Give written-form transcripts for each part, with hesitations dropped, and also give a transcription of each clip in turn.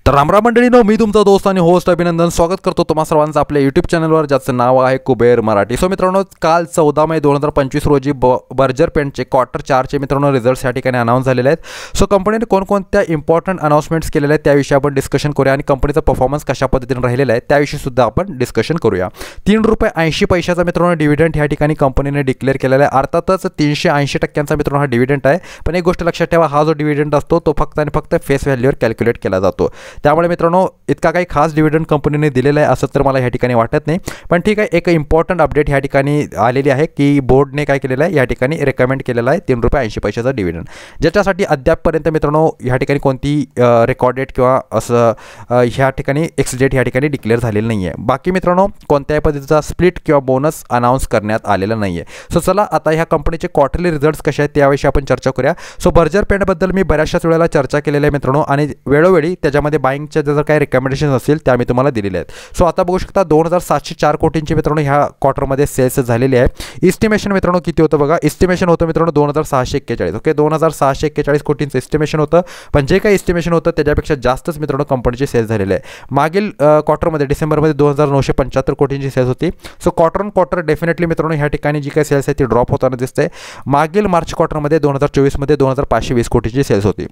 तर रामराम मंडळीनो, मी तुमचा दोस्त आणि होस्ट अभिनंदन स्वागत करतो तुम्हा सर्वांचं आपल्या यूट्यूब चॅनलवर, ज्याचं नाव आहे कुबेर मराठी. सो मित्रांनो, काल 14 मे 2025 रोजी बर्जर पेंटचे क्वार्टर 4चे मित्रांनो रिझल्ट्स या ठिकाणी अनाऊन्स झालेले आहेत. सो कंपनीने कोणकोणत्या इम्पॉर्टंट अनाउन्समेंट्स केलेल्या आहेत त्याविषयी आपण डिस्कशन करूया आणि कंपनीचा परफॉर्मन्स कशा पद्धतीने राहिलेला आहे त्याविषयी सुद्धा आपण डिस्कशन करूया. ₹3.80 मित्रांनो डिव्हिडंड या ठिकाणी कंपनीने डिक्लेअर केलेला आहे. अर्थातच 380% मित्रांनो हा डिव्हिडंड आहे, पण एक गोष्ट लक्षात ठेवा, हा जो डिव्हिडंड असतो तो फक्त आणि फक्त फेस व्हॅल्यूवर कॅल्क्युलेट केला जातो. त्यामुळे मित्रांनो इतका काही खास डिव्हिडंड कंपनीने दिलेला आहे असं तर मला या ठिकाणी वाटत नाही. पण ठीक आहे, एक इम्पॉर्टंट अपडेट या ठिकाणी आलेली आहे की बोर्डने काय केलेलं आहे या ठिकाणी रेकमेंड केलेला आहे ₹3.80 डिव्हिडंड, ज्याच्यासाठी अद्यापपर्यंत मित्रांनो या ठिकाणी कोणती रेकॉर्ड डेट किंवा असं ह्या ठिकाणी एक्स डेट या ठिकाणी डिक्लेअर झालेलं नाही आहे. बाकी मित्रांनो कोणत्याही पद्धतीचा स्प्लिट किंवा बोनस अनाऊन्स करण्यात आलेला नाही आहे. सो चला आता ह्या कंपनीचे क्वार्टरली रिझल्ट्स कसे आहेत त्याविषयी आपण चर्चा करूया. सो बर्जर पेंटबद्दल मी बऱ्याचशाच वेळेला चर्चा केलेली आहे मित्रांनो, आणि वेळोवेळी त्याच्यामध्ये बाईंगच्या जर काही रिकमेंडेशन असतील त्या मी तुम्हाला दिलेल्या आहेत. सो आता बघू शकता 2704 कोटींची मित्रांनो ह्या क्वार्टरमध्ये सेल्स झालेली आहे. इस्टिमेशन मित्रांनो किती होतं बघा, इस्टिमेशन होतं मित्रांनो 2641. ओके, 2641 कोटींचं इस्टिमेशन होतं, पण जे काही इस्टिमेशन होतं त्याच्यापेक्षा जास्तच मित्रांनो कंपनीची सेल्स झालेली आहे. मागील क्वार्टरमध्ये डिसेंबरमध्ये 2975 कोटींची सेल्स होती. So quarter on quarter definitely मित्रांनो ह्या ठिकाणी जी काही सेल्स आहे ती ड्रॉप होताना दिसते. मागील मार्च क्वार्टरमध्ये 2024मध्ये 2520 कोटींची सेल्स होती.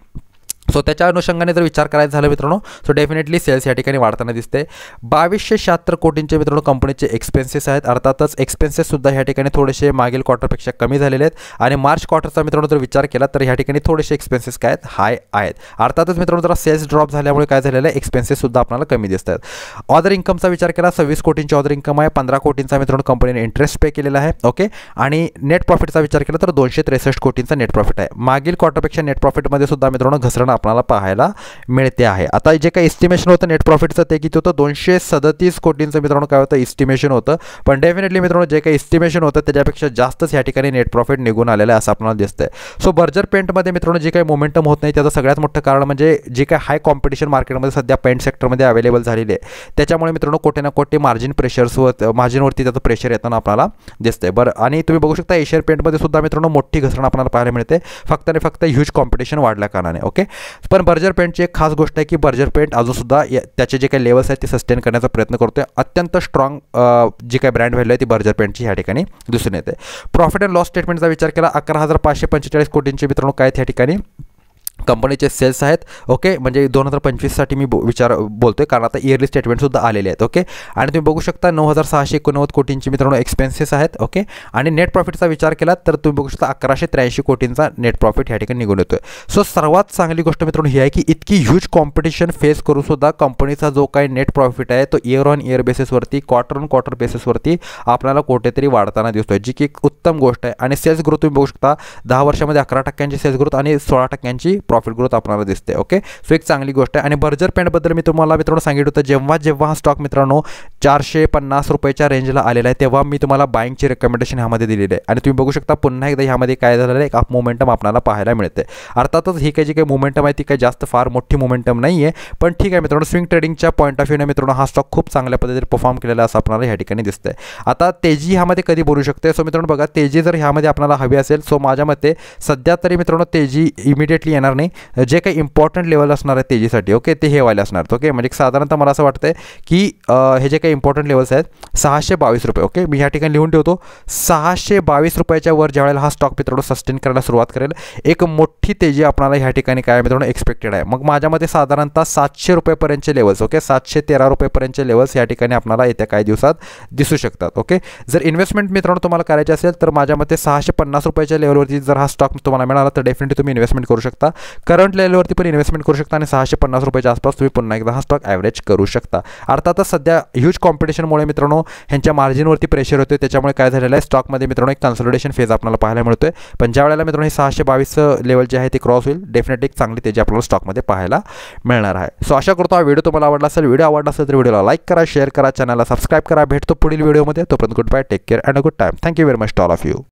सो त्याच्या अनुषंगाने जर विचार करायचा झाला मित्रांनो, सो डेफिनेटली सेल्स या ठिकाणी वाढताना दिसते. 2276 कोटींचे मित्रांनो कंपनीचे एक्सपेन्सेस आहेत. अर्थातच एक्सपेन्सेससुद्धा ह्या ठिकाणी थोडेसे मागील क्वार्टरपेक्षा कमी झालेले आहेत, आणि मार्च क्वार्टरचा मित्रांनो जर विचार केला तर ह्या ठिकाणी थोडेसे एक्सपेन्सेस काय आहेत, हाय आहेत. अर्थातच मित्रांनो जरा सेल्स ड्रॉप झाल्यामुळे काय झालेलं आहे, एक्सपेन्सेससुद्धा आपल्याला कमी दिसत आहेत. ऑदर इन्कमचा विचार केला, 26 कोटींची ऑदर इन्कम आहे. 15 कोटींचा मित्रांनो कंपनीने इंटरेस्ट पे केलेला आहे. ओके, आणि नेट प्रॉफिटचा विचार केला तर 263 कोटींचा नेट प्रॉफिट आहे. मागील क्वार्टरपेक्षा नेट प्रॉफिटमध्ये सुद्धा मित्रांनो घसरण आपल्याला पाहायला मिळते आहे. आता जे काही एस्टिमेशन होतं नेट प्रॉफिटचं ते किती होतं, 237 कोटींचं मित्रांनो काय होतं एस्टिमेशन होतं. पण डेफिनेटली मित्रांनो जे काही एस्टिमेशन होतं त्याच्यापेक्षा जास्तच या ठिकाणी नेट प्रॉफिट निघून आलेलं आहे असं आपल्याला दिसतंय. सो बर्जर पेंटमध्ये मित्रांनो जे काही मोमेंटम होत नाही त्याचं सगळ्यात मोठं कारण म्हणजे जे काही हाय कॉम्पिटिशन मार्केटमध्ये सध्या पेंट सेक्टरमध्ये अवेलेबल झालेली आहे, त्याच्यामुळे मित्रांनो कुठे ना कुठे मार्जिनवरती त्याचं प्रेशर येताना आपल्याला दिसतंय. बरं, आणि तुम्ही बघू शकता एशियन पेंटमध्ये सुद्धा मित्रांनो मोठी घसरण आपल्याला पाहायला मिळते, फक्त आणि फक्त ह्यूज कॉम्पिटिशन वाढल्या कारणाने. ओके, पण बर्जर पेंटची एक खास गोष्ट आहे की बर्जर पेंट अजूनसुद्धा त्याचे जे काही लेवल्स आहेत ते सस्टेन करण्याचा प्रयत्न करतोय. अत्यंत स्ट्रॉंग जी काही ब्रँड व्हॅल्यू आहे ती बर्जर पेंटची ह्या ठिकाणी दिसून येते. प्रॉफिट अँड लॉस स्टेटमेंटचा विचार केला, 11,545 कोटींचे मित्रांनो काय ह्या ठिकाणी कंपनीचे सेल्स आहेत. ओके, म्हणजे 2025साठी मी बोलतोय कारण आता इयरली स्टेटमेंटसुद्धा आलेले आहेत. ओके, आणि तुम्ही बघू शकता 9,689 कोटींची मित्रांनो एक्सपेन्सेस आहेत. ओके, आणि नेट प्रॉफिटचा विचार केला तर तुम्ही बघू शकता 1183 कोटींचा नेट प्रॉफिट ह्या ठिकाणी निघून येतोय. सो सर्वात चांगली गोष्ट मित्रांनो ही आहे की इतकी ह्यूज कॉम्पिटिशन फेस करूनसुद्धा कंपनीचा जो काही नेट प्रॉफिट आहे तो इयर ऑन इयर बेसिसवरती, क्वार्टर ऑन क्वार्टर बेसिसवरती आपल्याला कुठेतरी वाढताना दिसतोय, जी की एक उत्तम गोष्ट आहे. आणि सेल्स ग्रोथ तुम्ही बघू शकता 10 वर्षामध्ये 11% सेल्स ग्रोथ आणि 16% प्रॉफिट ग्रोथ आपल्याला दिसते. ओके, सो एक चांगली गोष्ट आहे. आणि बर्जर पेंटबद्दल मी तुम्हाला मित्रांनो सांगितलं होतं, जेव्हा हा स्टॉक मित्रांनो ₹450 रेंजला आलेला आहे तेव्हा मी तुम्हाला बाईंगची रेकमेंडेशन ह्यामध्ये दिलेली आहे. आणि तुम्ही बघू शकता पुन्हा एकदा ह्यामध्ये काय झालेलं आहे, एक अप मोमेंटम आपल्याला पाहायला मिळते. अर्थातच ही काही जी काही मोमेंटम आहे ती काही जास्त फार मोठी मोमेंटम नाही आहे, पण ठीक आहे मित्रांनो, स्विंग ट्रेडिंगच्या पॉईंट ऑफ व्ह्यूने मित्रांनो हा स्टॉक खूप चांगल्या पद्धतीने परफॉर्म केलेला असं आपल्याला ह्या ठिकाणी दिसतंय. आता तेजी ह्यामध्ये कधी बोलू शकते. सो मित्रांनो बघा, तेजी जर ह्यामध्ये आपल्याला हवी असेल, सो माझ्या मते सध्या तरी मित्रांनो तेजी इमिडिएटली येणार नाही. जे काही इम्पॉर्टंट लेवल असणार आहे तेजीसाठी, ओके, ते हे वाले असणार. ओके, म्हणजे साधारणतः मला असं वाटतंय की हे जे काही इम्पॉर्टंट लेवल्स आहेत ₹622. ओके, मी ह्या ठिकाणी लिहून ठेवतो, ₹622 वर ज्या वेळेला हा स्टॉक मित्रांनो सस्टेन करायला सुरुवात करेल, एक मोठी तेजी आपल्याला ह्या ठिकाणी काय मित्रांनो एक्सपेक्टेड आहे. मग माझ्या मते साधारणतः ₹700 पर्यंतचे लेवल्स, ओके, ₹713 पर्यंतचे लेवल्स या ठिकाणी आपल्याला येत्या काही दिवसात दिसू शकतात. ओके, जर इन्व्हेस्टमेंट मित्रांनो तुम्हाला करायची असेल तर माझ्या मते ₹650 लेवलवरती जर हा स्टॉक तुम्हाला मिळाला तर डेफिनेटली तुम्ही इन्व्हेस्टमेंट करू शकता. करंट लेवलवरती पण इन्व्हेस्टमेंट करू शकता आणि ₹650 आसपास तुम्ही पुन्हा एकदा हा स्टॉक ॲव्हरेज करू शकता. अर्थातच सध्या ह्यूज कॉम्पिटिशनमुळे मित्रांनो ह्यांच्या मार्जिनवरती प्रेशर होते, त्याच्यामुळे काय झालेलं आहे स्टॉकमध्ये मित्रांनो एक कन्सॉलिडेशन फेज आपल्याला पाहायला मिळतोय. पण ज्या वेळेला मित्रांनो हे 622 लेवल जे आहे ते क्रॉस होईल, डेफिनेटली एक चांगली तेजी आपल्याला स्टॉकमध्ये पाहायला मिळणार आहे. सो आशा करतो हा व्हिडिओ तुम्हाला आवडला असेल. व्हिडिओ आवडला असेल तर व्हिडिओला लाईक करा, शेअर करा, चॅनलला सबस्क्राईब करा. भेटतो पुढील व्हिडिओमध्ये. तोपर्यंत good bye, take care and a good time. Thank you very much to all of you.